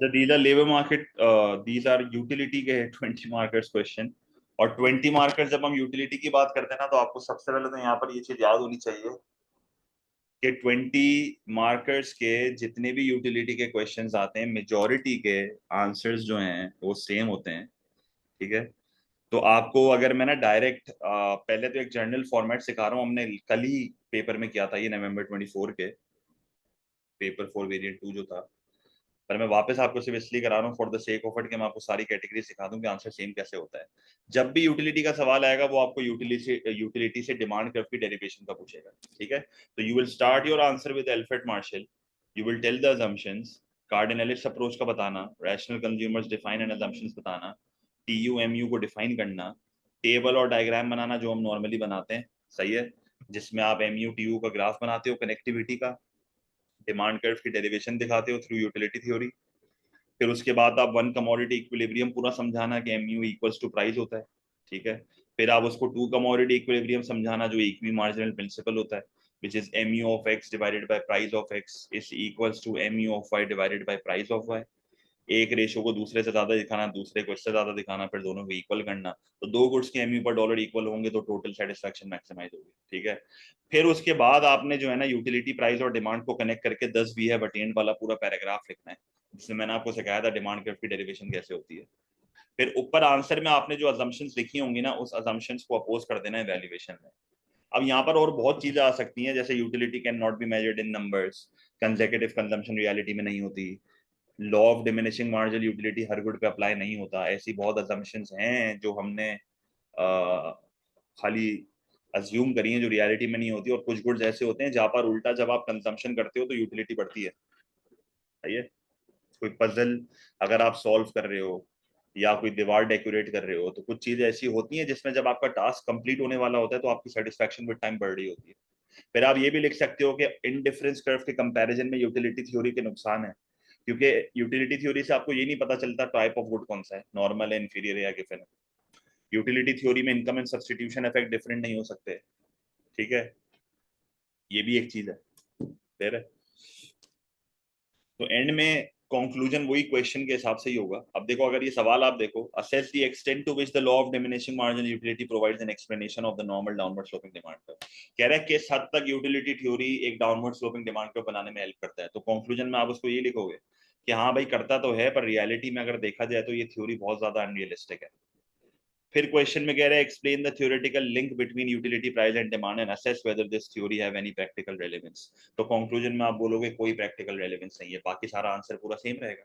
अच्छा, these are labour market, these are utility के 20 markers question. और 20 मार्कर्स जब हम यूटिलिटी की बात करते हैं ना, तो आपको सबसे पहले तो यहाँ पर ये चीज याद होनी चाहिए कि 20 मार्कर्स के जितने भी यूटिलिटी के क्वेश्चंस आते हैं, मेजॉरिटी के आंसर्स जो हैं वो सेम होते हैं। ठीक है। तो आपको अगर मैं ना डायरेक्ट पहले तो एक जर्नल फॉर्मेट सिखा रहा हूँ, हमने कल ही पेपर में किया था ये, नवंबर 24 के पेपर 4 वेरिएंट 2 जो था। पर मैं वापस आपको सिर्फ इसलिए करा रहा हूँ for the sake of it कि मैं आपको सारी कैटेगरी सिखा दूं कि आंसर सेम कैसे होता है। जब भी यूटिलिटी का सवाल आएगा वो आपको यूटिलिटी से डिमांड कर्व की डेरिवेशन का पूछेगा। ठीक है। तो you will start your answer with Alfred Marshall. You will tell the assumptions, cardinalist approach का बताना, rational consumers define and assumptions बताना, टीयू एमयू को डिफाइन करना, टेबल और डायग्राम बनाना जो हम नॉर्मली बनाते हैं। सही है। जिसमें आप एमयू टीयू का ग्राफ बनाते हो, कनेक्टिविटी का, डिमांड कर्व की डेरिवेशन दिखाते हो थ्रू यूटिलिटी थ्योरी। फिर उसके बाद आप वन कमोडिटी इक्विलिब्रियम पूरा समझाना कि एमयू इक्वल्स टू प्राइस होता है। ठीक है। फिर आप उसको टू कमोडिटी इक्विलिब्रियम समझाना जो इक्वी मार्जिनल प्रिंसिपल होता है, which is mu of x divided by price of x is equals to mu of y divided by price of y। एक रेशो को दूसरे से ज्यादा दिखाना, दूसरे को इससे ज्यादा दिखाना, फिर दोनों को इक्वल करना। तो दो गुड्स के एमयू पर डॉलर इक्वल होंगे तो टोटल सेटिस्फैक्शन मैक्सिमाइज होगी। ठीक है। फिर उसके बाद आपने जो है ना यूटिलिटी प्राइस और डिमांड को कनेक्ट करके 10 वी हैव अटेन्ड वाला पूरा पैराग्राफ लिखना है, जिसमें मैंने आपको सिखाया था डिमांड कर्व की डेरिवेशन कैसे होती है। फिर ऊपर आंसर में आपने जो अजम्पशंस लिखी होंगी ना, उस अजम्पशंस को अपोज कर देना है वैल्यूएशन में। अब यहाँ पर और बहुत चीजें आ सकती हैं, जैसे utility can not be measured in numbers, consecutive consumption reality में नहीं होती, law of diminishing marginal utility her good पे अप्लाई नहीं होता। ऐसी बहुत अजम्पशंस हैं जो हमने खाली अज्यूम करी हैं, जो रियलिटी में नहीं होती। और कुछ गुड्स ऐसे होते हैं जहां पर उल्टा जब आप कंजम्पशन करते हो तो यूटिलिटी बढ़ती है। सही है। कोई पजल अगर आप सॉल्व कर रहे हो या कोई दीवार डेकोरेट कर रहे हो, तो कुछ चीजें ऐसी होती हैं जिसमें जब आपका टास्क कंप्लीट होने वाला होता है तो आपकी सेटिस्फैक्शन विद टाइम बढ़ रही होती है। फिर आप ये भी लिख सकते हो कि इनडिफरेंस कर्व के कंपैरिजन में यूटिलिटी थ्योरी के नुकसान है, क्योंकि यूटिलिटी थ्योरी से आपको ये नहीं पता चलता टाइप ऑफ गुड कौन सा है, नॉर्मल है, इंफीरियर है या गिवन है। यूटिलिटी थ्योरी में income and substitution effect different नहीं हो सकते। ठीक है। ये भी एक चीज है। फिर तो एंड में कंक्लूजन वही क्वेश्चन के हिसाब से ही होगा। अब देखो, अगर ये सवाल आप देखो, assess the extent to which the law of diminishing marginal utility provides an explanation of the normal downward sloping demand curve. कह रहा है किस हद तक यूटिलिटी थ्योरी एक डाउनवर्ड स्लोपिंग डिमांड कर्व बनाने में हेल्प करता है। तो कंक्लूजन में आप उसको ये लिखोगे कि हाँ भाई करता तो है, पर रियलिटी में अगर देखा जाए तो ये थ्योरी बहुत ज्यादा अनरियलिस्टिक है। फिर क्वेश्चन में कह रहा है explain the theoretical link between utility price and demand and assess whether this theory have any practical relevance. तो कंक्लूजन में आप बोलोगे कोई प्रैक्टिकल रेलेवेंस नहीं है, बाकी सारा आंसर पूरा सेम रहेगा।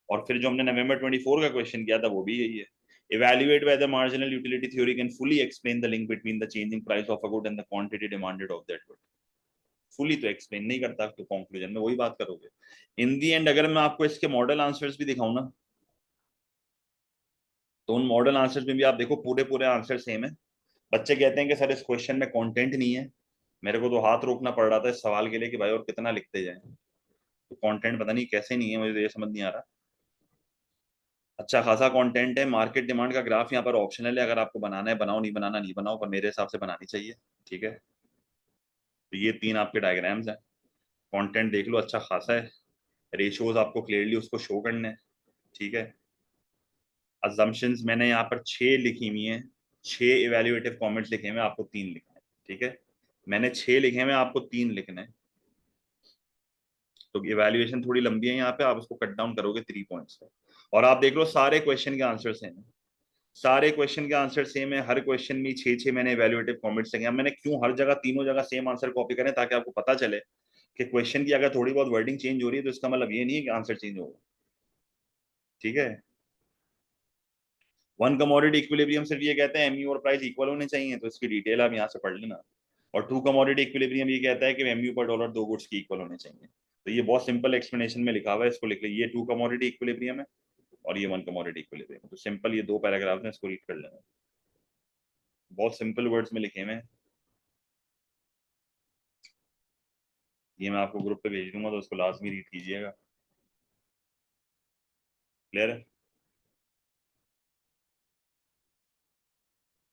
और फिर जो हमने नवंबर 24 का क्वेश्चन किया था वो भी यही है, evaluate whether marginal utility theory can fully explain the link between the changing price of a good and the quantity demanded of that good। Fully तो एक्सप्लेन नहीं करता, तो कंक्लूजन में वही बात करोगे। इन दी एंड अगर मैं आपको इसके मॉडल आंसर्स भी दिखाऊं ना, तो उन मॉडल आंसर्स में भी आप देखो पूरे पूरे आंसर सेम है। बच्चे कहते हैं कि सर इस क्वेश्चन में कंटेंट नहीं है। मेरे को तो हाथ रोकना पड़ रहा था इस सवाल के लिए कि भाई और कितना लिखते जाएं। तो कंटेंट पता नहीं कैसे नहीं है, मुझे तो ये समझ नहीं आ रहा। अच्छा खासा कंटेंट है। मार्केट डिमांड का ग्राफ यहाँ पर ऑप्शनल है, अगर आपको बनाना है बनाओ, नहीं बनाना नहीं बनाओ, पर मेरे हिसाब से बनानी चाहिए। ठीक है। तो ये तीन आपके डायग्राम्स हैं। कंटेंट देख लो अच्छा खासा है। रेशियोज आपको क्लियरली उसको शो करने हैं। ठीक है। अजम्पशंस मैंने यहाँ पर 6 लिखी हुई हैं, 6 इवेल्युएटिव कमेंट्स लिखे हुए हैं, आपको 3 लिखना है। ठीक है। मैंने 6 लिखे हुए हैं, आपको 3 लिखना है। तो इवेल्युएशन थोड़ी लंबी है यहाँ पे, आप उसको कट डाउन करोगे 3 पॉइंट्स पे। और आप देख लो सारे क्वेश्चन के आंसर सेम है। सारे क्वेश्चन के आंसर सेम है। हर क्वेश्चन में 6-6 मैंने इवेल्युएटिव कमेंट्स लिखे हैं। मैंने क्यों हर जगह तीनों जगह सेम आंसर कॉपी करें, ताकि आपको पता चले कि क्वेश्चन की अगर थोड़ी बहुत वर्डिंग चेंज हो रही है तो इसका मतलब ये नहीं है कि आंसर चेंज होगा। ठीक है। वन कमोडिटी इक्विलिब्रियम सिर्फ ये कहते हैं एमयू और प्राइस इक्वल होने चाहिए, तो इसकी डिटेल आप यहाँ से पढ़ लेना। और टू कमोडिटी इक्विलिब्रियम ये कहता है कि एमयू पर डॉलर दो गुड्स की इक्वल होने चाहिए। तो ये बहुत सिंपल एक्सप्लेनेशन में लिखा हुआ है, इसको लिख लीजिए। ये टू कमोडिटी इक्विलिब्रियम है और ये वन कमोडिटी इक्विलिब्रियम है। तो सिंपल ये दो पैराग्राफ है, इसको रीड कर लेना। बहुत सिंपल वर्ड्स में लिखे हुए हैं। ये मैं आपको ग्रुप पे भेज दूंगा, तो उसको लाजमी रीड कीजिएगा। क्लियर है।